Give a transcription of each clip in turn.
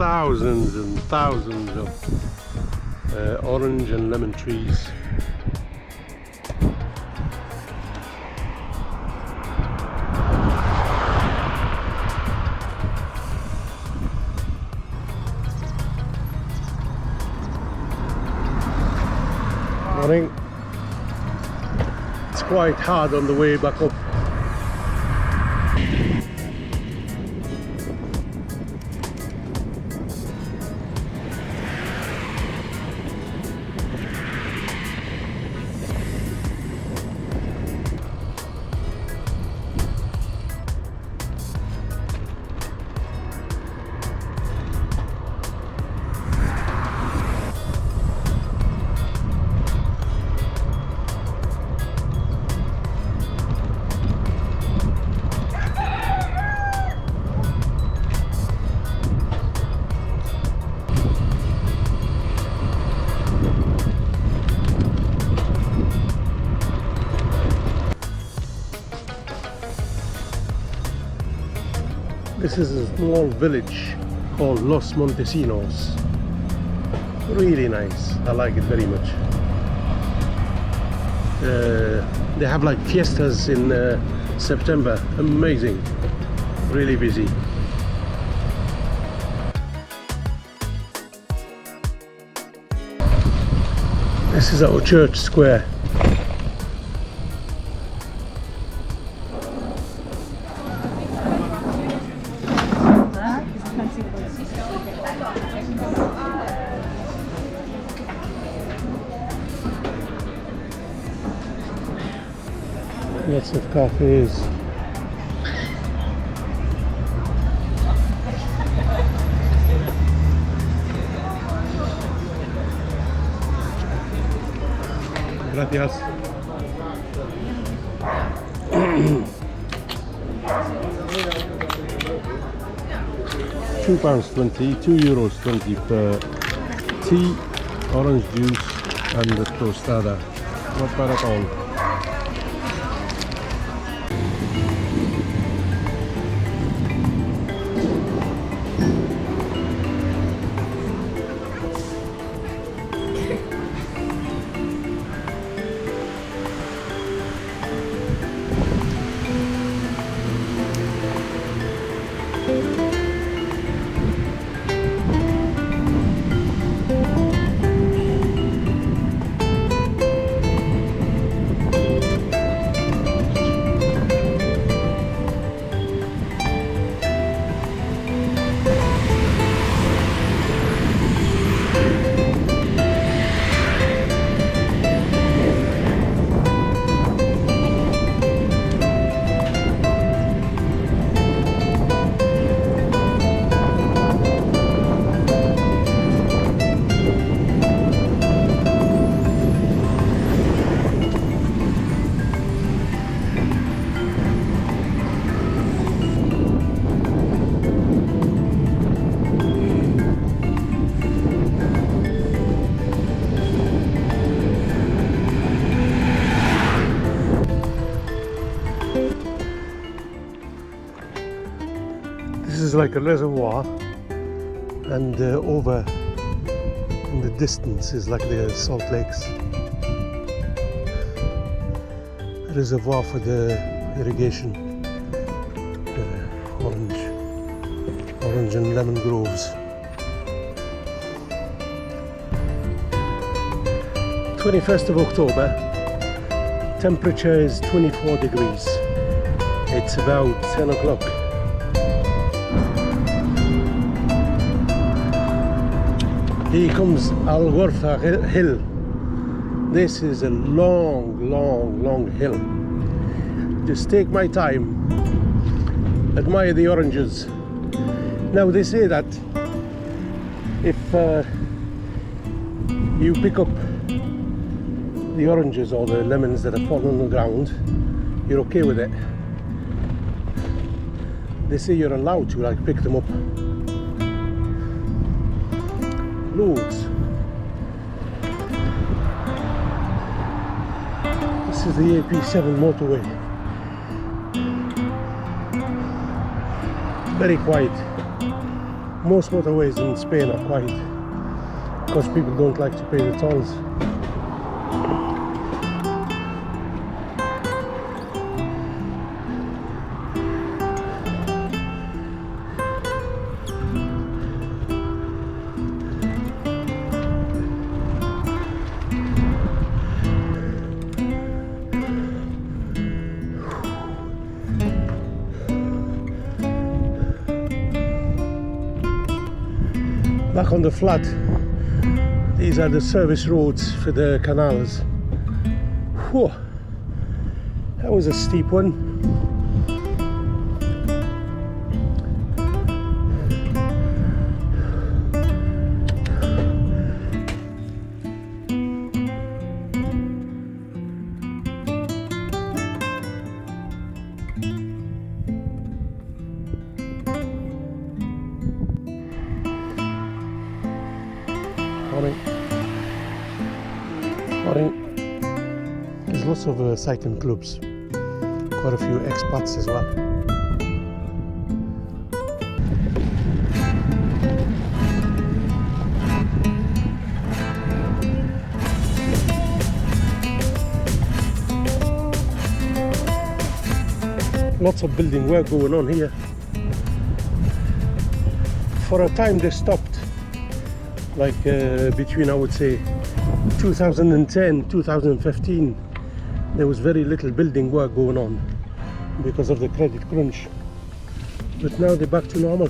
thousands and thousands of orange and lemon trees. Morning. It's quite hard on the way back up. This is a small village called Los Montesinos. Really nice. I like it very much. They have like fiestas in September. Amazing. Really busy. This is our church square. Lots of cafes. Gracias. £2.20, €2.20 per tea, orange juice and the tostada. Not bad at all. This is like a reservoir, and over in the distance is like the salt lakes. A reservoir for the irrigation, orange and lemon groves. 21st of October, temperature is 24 degrees. It's about 10 o'clock. Here comes Al Ghorfa hill. This is a long hill. Just take my time, admire the oranges. Now they say that if you pick up the oranges or the lemons that have fallen on the ground, you're okay with it. They say you're allowed to like pick them up. Loads. This is the AP7 motorway. Very quiet. Most motorways in Spain are quiet because people don't like to pay the tolls. Back on the flat, these are the service roads for the canals. Whew. That was a steep one. There's lots of cycling clubs, quite a few expats as well. Lots of building work going on here. For a time they stopped, like between, I would say, 2010, 2015, there was very little building work going on because of the credit crunch. But now they're back to normal.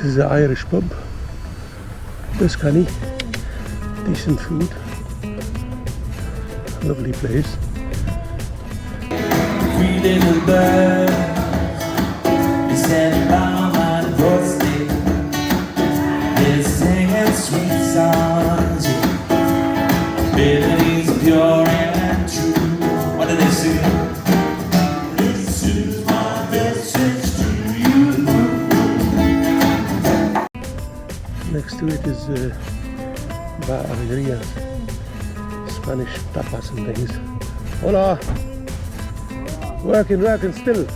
This is the Irish pub. Tuscany, decent food, lovely place. Three little birds, they stand by my doorstep. They're singing sweet songs, melodies pure and true. What do they sing? This is my message to you. Next to it is Bar Alegría, Spanish tapas and things. Hola! Working still.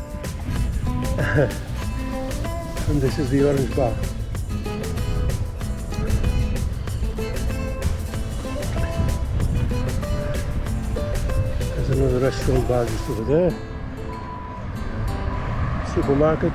And this is the orange bar. There's another restaurant bar just over there. Supermarket.